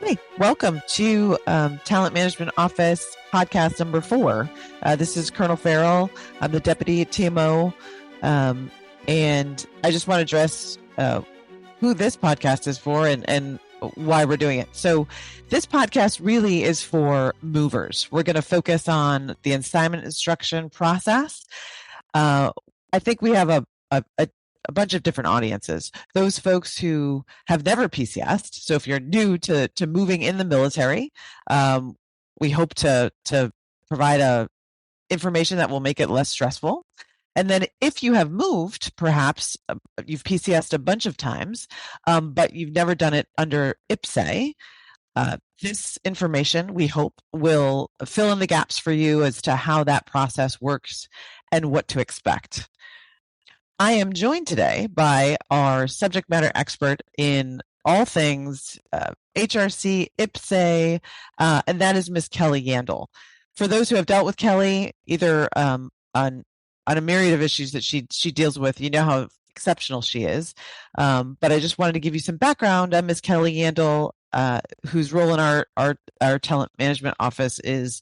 Hey, welcome to Talent Management Office podcast number 4. This is Colonel Farrell. I'm the deputy at TMO. And I just want to address who this podcast is for and why we're doing it. So this podcast really is for movers. We're going to focus on the assignment instruction process. I think we have a bunch of different audiences. Those folks who have never PCS'd. So if you're new to moving in the military, we hope to provide information that will make it less stressful. And then if you have moved, perhaps you've PCS'd a bunch of times, but you've never done it under IPPS-A, this information, we hope, will fill in the gaps for you as to how that process works and what to expect. I am joined today by our subject matter expert in all things HRC, IPPS-A, and that is Ms. Kelly Yandall. For those who have dealt with Kelly, either on a myriad of issues that she deals with, you know how exceptional she is. But I just wanted to give you some background on Ms. Kelly Yandall, whose role in our talent management office is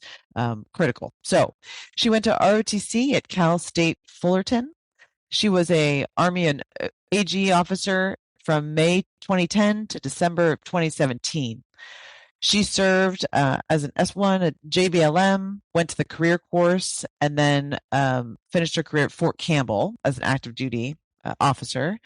critical. So she went to ROTC at Cal State Fullerton. She was a Army and AG officer from May 2010 to December of 2017. She served as an S1 at JBLM, went to the career course, and then finished her career at Fort Campbell as an active duty officer.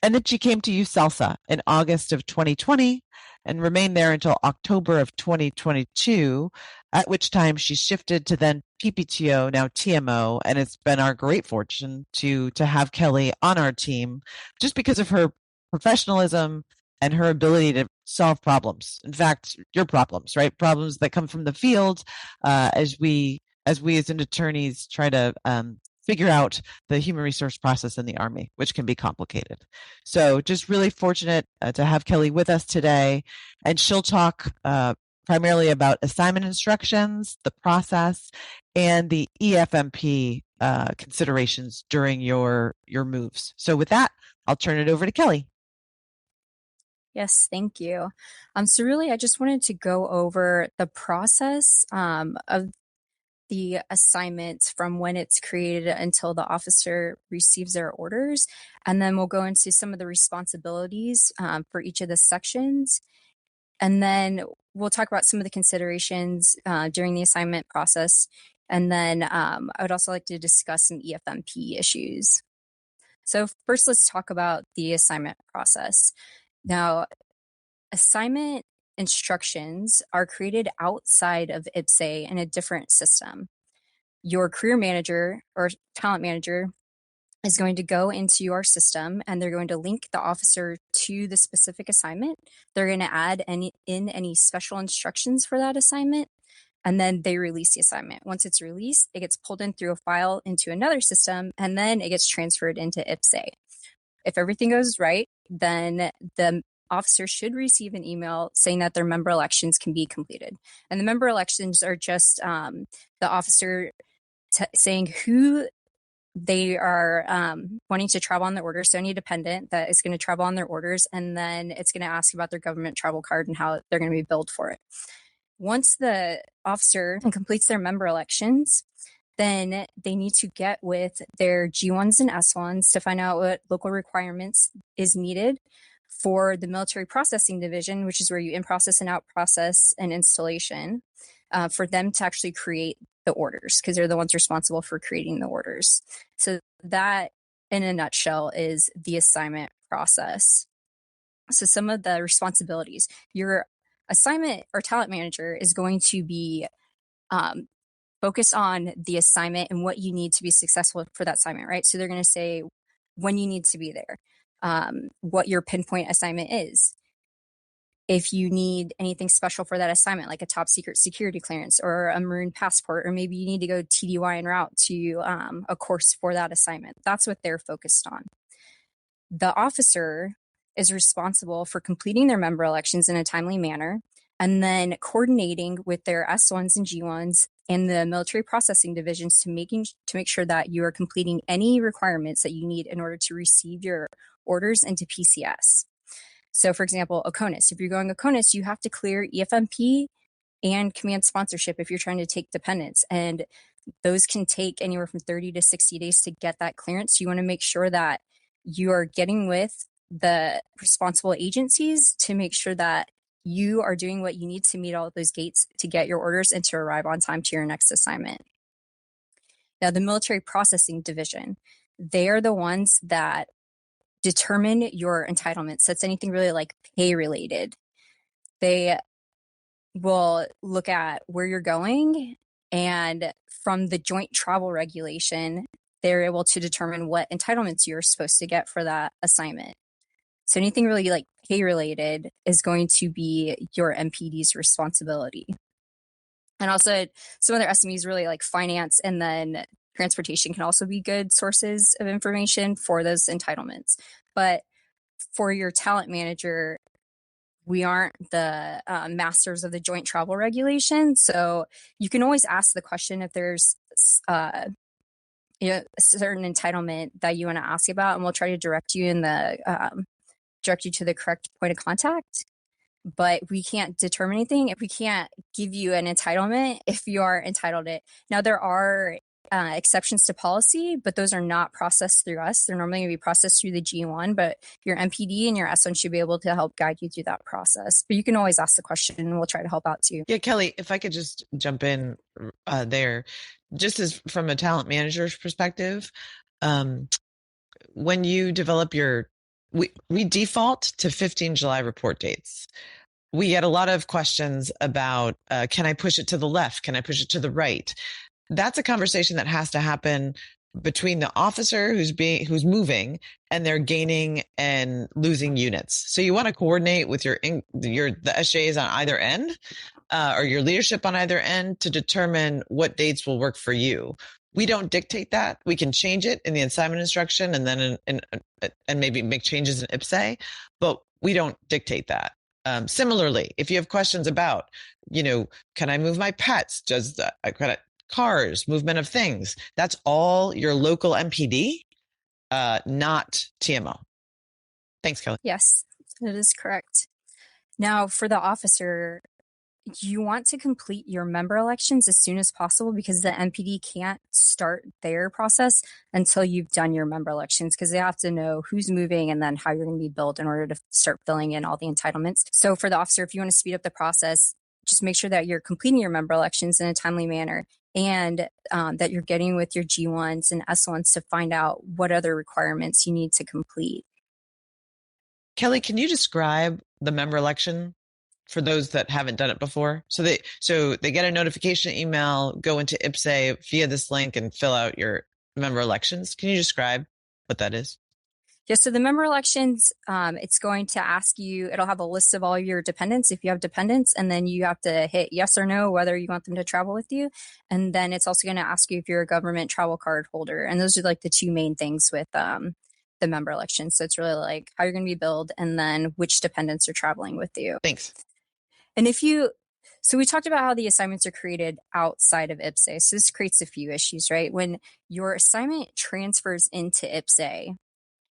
And then she came to USALSA in August of 2020 and remained there until October of 2022, at which time she shifted to then PPTO, now TMO, and it's been our great fortune to have Kelly on our team just because of her professionalism and her ability to solve problems. In fact, your problems, right? Problems that come from the field as we as attorneys try to figure out the human resource process in the Army, which can be complicated. So just really fortunate to have Kelly with us today, and she'll talk primarily about assignment instructions, the process, and the EFMP considerations during your moves. So with that, I'll turn it over to Kelly. Yes, thank you. So really, I just wanted to go over the process of the assignments from when it's created until the officer receives their orders. And then we'll go into some of the responsibilities for each of the sections. And then we'll talk about some of the considerations during the assignment process. And then I would also like to discuss some EFMP issues. So first, let's talk about the assignment process. Now, assignment instructions are created outside of IPPS-A in a different system. Your career manager or talent manager is going to go into your system and they're going to link the officer to the specific assignment. They're going to add any special instructions for that assignment, and then they release the assignment. Once it's released, it gets pulled in through a file into another system, and then it gets transferred into IPPS-A. If everything goes right, then the officer should receive an email saying that their member elections can be completed. And the member elections are just the officer saying who they are wanting to travel on their orders. So any dependent that is going to travel on their orders, and then it's going to ask about their government travel card and how they're going to be billed for it. Once the officer completes their member elections, then they need to get with their G1s and S1s to find out what local requirements is needed for the military processing division, which is where you in-process and out-process an installation, for them to actually create the orders, because they're the ones responsible for creating the orders. So that, in a nutshell, is the assignment process. So some of the responsibilities. Your assignment or talent manager is going to be focused on the assignment and what you need to be successful for that assignment, right? So they're going to say when you need to be there, what your pinpoint assignment is. If you need anything special for that assignment, like a top secret security clearance or a maroon passport, or maybe you need to go TDY en route to a course for that assignment. That's what they're focused on. The officer is responsible for completing their member elections in a timely manner, and then coordinating with their S1s and G1s and the military processing divisions to make sure that you are completing any requirements that you need in order to receive your orders into PCS. So for example, OCONUS, if you're going OCONUS, you have to clear EFMP and command sponsorship if you're trying to take dependents. And those can take anywhere from 30 to 60 days to get that clearance. You want to make sure that you are getting with the responsible agencies to make sure that you are doing what you need to meet all of those gates to get your orders and to arrive on time to your next assignment. Now, the Military Processing Division, they are the ones that determine your entitlements. That's anything really like pay related. They will look at where you're going, and from the Joint Travel Regulation, they're able to determine what entitlements you're supposed to get for that assignment. So anything really like pay related is going to be your MPD's responsibility. And also some other SMEs really like finance and then transportation can also be good sources of information for those entitlements. But for your talent manager, we aren't the masters of the Joint Travel Regulation. So you can always ask the question if there's a certain entitlement that you want to ask about, and we'll try to direct you to the correct point of contact. But we can't determine anything if we can't give you an entitlement if you are entitled it. Now, there are exceptions to policy, but those are not processed through us. They're normally going to be processed through the G1, but your MPD and your S1 should be able to help guide you through that process. But you can always ask the question and we'll try to help out too. Yeah, Kelly, if I could just jump in there, just as from a talent manager's perspective, when you develop we default to 15 July report dates. We get a lot of questions about, can I push it to the left? Can I push it to the right? That's a conversation that has to happen between the officer who's moving and they're gaining and losing units. So you want to coordinate with the SJAs on either end, or your leadership on either end to determine what dates will work for you. We don't dictate that. We can change it in the assignment instruction and then and maybe make changes in IPPS-A, but we don't dictate that. Similarly, if you have questions about, can I move my pets? Does the credit cars, movement of things? That's all your local MPD, not TMO. Thanks, Kelly. Yes, that is correct. Now, for the officer, you want to complete your member elections as soon as possible because the MPD can't start their process until you've done your member elections because they have to know who's moving and then how you're going to be billed in order to start filling in all the entitlements. So for the officer, if you want to speed up the process, just make sure that you're completing your member elections in a timely manner and that you're getting with your G1s and S1s to find out what other requirements you need to complete. Kelly, can you describe the member election for those that haven't done it before? So they get a notification email, go into IPPS-A via this link and fill out your member elections. Can you describe what that is? Yeah, so the member elections, it's going to ask you, it'll have a list of all your dependents if you have dependents, and then you have to hit yes or no whether you want them to travel with you. And then it's also going to ask you if you're a government travel card holder. And those are like the two main things with the member elections. So it's really like how you're going to be billed and then which dependents are traveling with you. Thanks. And so we talked about how the assignments are created outside of IPPS-A. So this creates a few issues, right? When your assignment transfers into IPPS-A,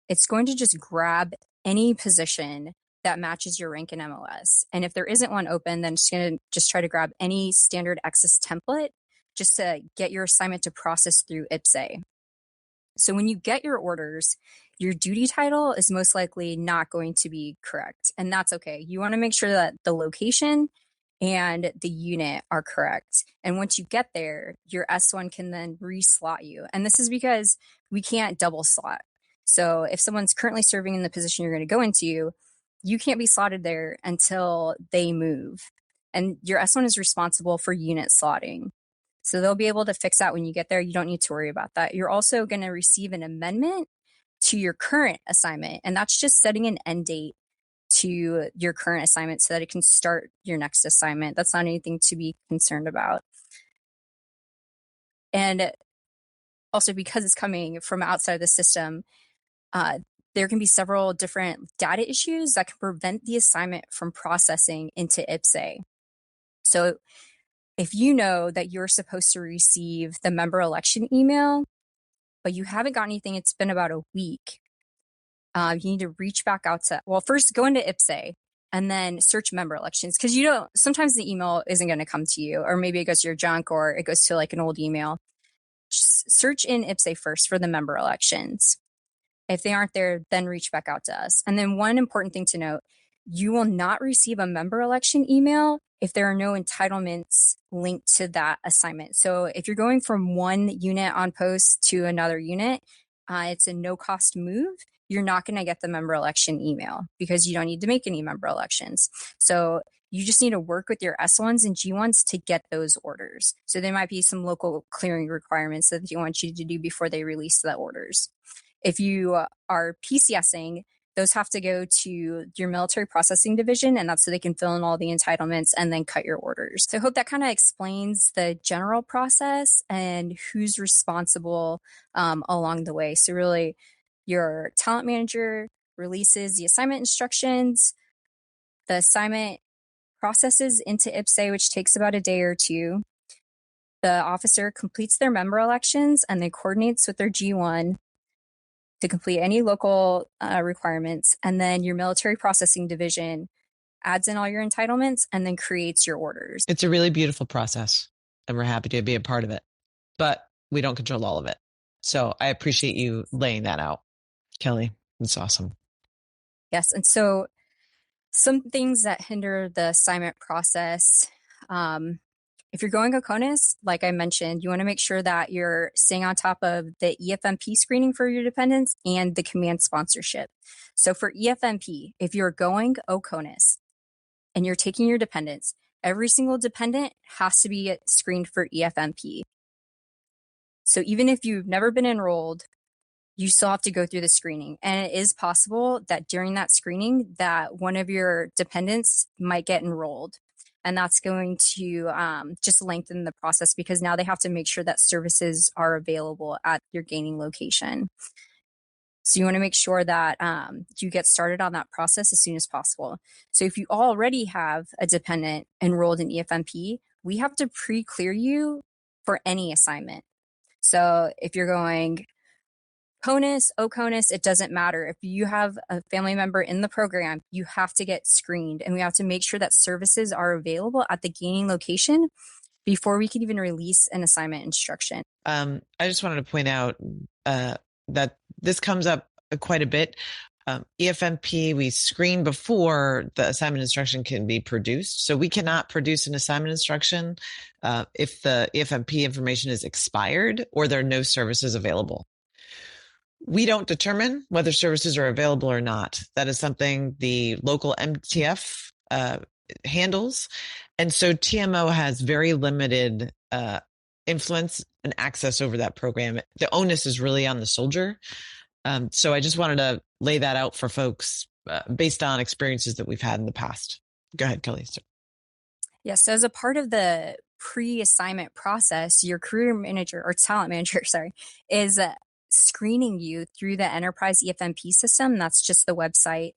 it's going to just grab any position that matches your rank in MOS. And if there isn't one open, then it's going to just try to grab any standard Access template just to get your assignment to process through IPPS-A. So when you get your orders, your duty title is most likely not going to be correct. And that's okay. You want to make sure that the location and the unit are correct. And once you get there, your S1 can then reslot you. And this is because we can't double slot. So if someone's currently serving in the position you're going to go into, you can't be slotted there until they move. And your S1 is responsible for unit slotting. So they'll be able to fix that when you get there. You don't need to worry about that. You're also going to receive an amendment to your current assignment. And that's just setting an end date to your current assignment so that it can start your next assignment. That's not anything to be concerned about. And also because it's coming from outside of the system, there can be several different data issues that can prevent the assignment from processing into IPPS-A. So if you know that you're supposed to receive the member election email, but you haven't got anything, it's been about a week, You need to reach back out to, well, first go into IPPS-A and then search member elections. Cause sometimes the email isn't going to come to you, or maybe it goes to your junk, or it goes to like an old email. Just search in IPPS-A first for the member elections. If they aren't there, then reach back out to us. And then one important thing to note, you will not receive a member election email if there are no entitlements linked to that assignment. So if you're going from one unit on post to another unit, it's a no cost move. You're not going to get the member election email because you don't need to make any member elections. So you just need to work with your S1s and G1s to get those orders. So there might be some local clearing requirements that they want you to do before they release the orders. If you are PCSing, those have to go to your military processing division, and that's so they can fill in all the entitlements and then cut your orders. So I hope that kind of explains the general process and who's responsible along the way. So really, your talent manager releases the assignment instructions, the assignment processes into IPPS-A, which takes about a day or two. The officer completes their member elections and then coordinates with their G1 to complete any local requirements. And then your military processing division adds in all your entitlements and then creates your orders. It's a really beautiful process, and we're happy to be a part of it, but we don't control all of it. So I appreciate you laying that out, Kelly. It's awesome. Yes. And so some things that hinder the assignment process, if you're going OCONUS, like I mentioned, you want to make sure that you're staying on top of the EFMP screening for your dependents and the command sponsorship. So for EFMP, if you're going OCONUS and you're taking your dependents, every single dependent has to be screened for EFMP. So even if you've never been enrolled, you still have to go through the screening. And it is possible that during that screening that one of your dependents might get enrolled. And that's going to just lengthen the process because now they have to make sure that services are available at your gaining location. So you want to make sure that you get started on that process as soon as possible. So if you already have a dependent enrolled in EFMP, we have to pre-clear you for any assignment. So if you're going CONUS, OCONUS, it doesn't matter. If you have a family member in the program, you have to get screened, and we have to make sure that services are available at the gaining location before we can even release an assignment instruction. I just wanted to point out that this comes up quite a bit. EFMP, we screen before the assignment instruction can be produced. So we cannot produce an assignment instruction if the EFMP information is expired or there are no services available. We don't determine whether services are available or not. That is something the local MTF handles. And so TMO has very limited influence and access over that program. The onus is really on the soldier. So I just wanted to lay that out for folks based on experiences that we've had in the past. Go ahead, Kelly. Yes, so as a part of the pre-assignment process, your career manager or talent manager, is screening you through the enterprise EFMP system. That's just the website.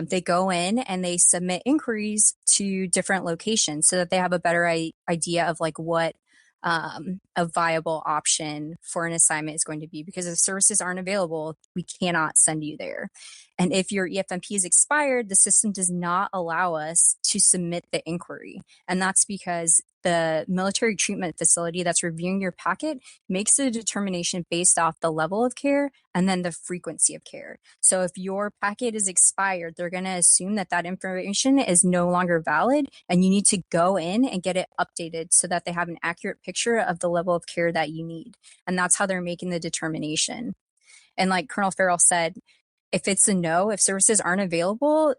They go in and they submit inquiries to different locations so that they have a better idea of like what a viable option for an assignment is going to be, because if services aren't available, we cannot send you there. And if your EFMP is expired, the system does not allow us to submit the inquiry. And that's because the military treatment facility that's reviewing your packet makes a determination based off the level of care and then the frequency of care. So if your packet is expired, they're going to assume that that information is no longer valid, and you need to go in and get it updated so that they have an accurate picture of the level of care that you need. And that's how they're making the determination. And like Colonel Farrell said, if it's a no, if services aren't available,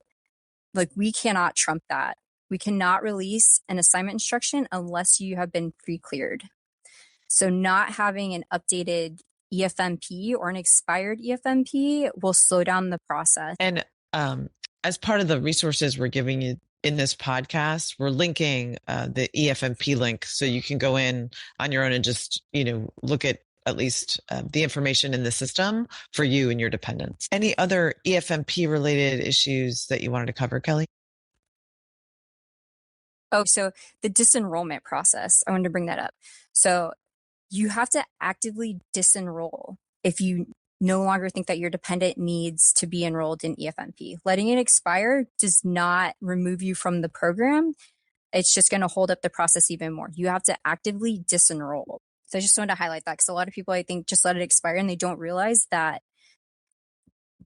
like we cannot trump that. We cannot release an assignment instruction unless you have been pre-cleared. So not having an updated EFMP or an expired EFMP will slow down the process. And as part of the resources we're giving you in this podcast, we're linking the EFMP link so you can go in on your own and just, look at least the information in the system for you and your dependents. Any other EFMP related issues that you wanted to cover, Kelly? Oh, so the disenrollment process, I wanted to bring that up. So you have to actively disenroll if you no longer think that your dependent needs to be enrolled in EFMP. Letting it expire does not remove you from the program. It's just going to hold up the process even more. You have to actively disenroll. So I just wanted to highlight that because a lot of people, I think, just let it expire and they don't realize that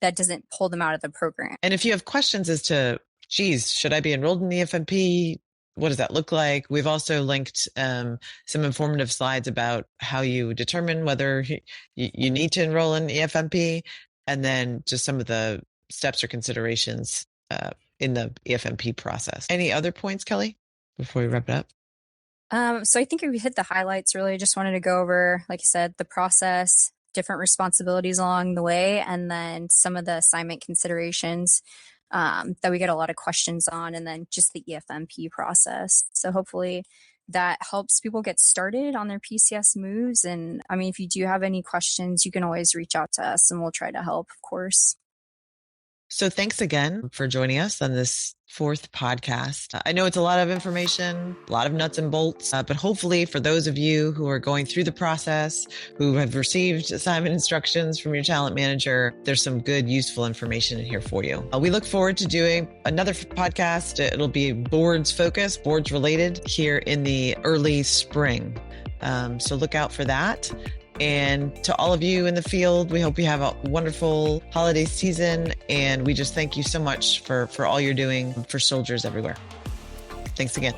that doesn't pull them out of the program. And if you have questions as to, geez, should I be enrolled in the EFMP? What does that look like? We've also linked some informative slides about how you determine whether you need to enroll in EFMP, and then just some of the steps or considerations in the EFMP process. Any other points, Kelly, before we wrap it up? So I think we hit the highlights. Really, just wanted to go over, like you said, the process, different responsibilities along the way, and then some of the assignment considerations that we get a lot of questions on, and then just the EFMP process. So hopefully that helps people get started on their PCS moves. And I mean, if you do have any questions, you can always reach out to us and we'll try to help, of course. So thanks again for joining us on this 4th podcast. I know it's a lot of information, a lot of nuts and bolts, but hopefully for those of you who are going through the process, who have received assignment instructions from your talent manager, there's some good, useful information in here for you. We look forward to doing another podcast. It'll be boards focused, boards related here in the early spring. So look out for that. And to all of you in the field, we hope you have a wonderful holiday season. And we just thank you so much for all you're doing for soldiers everywhere. Thanks again.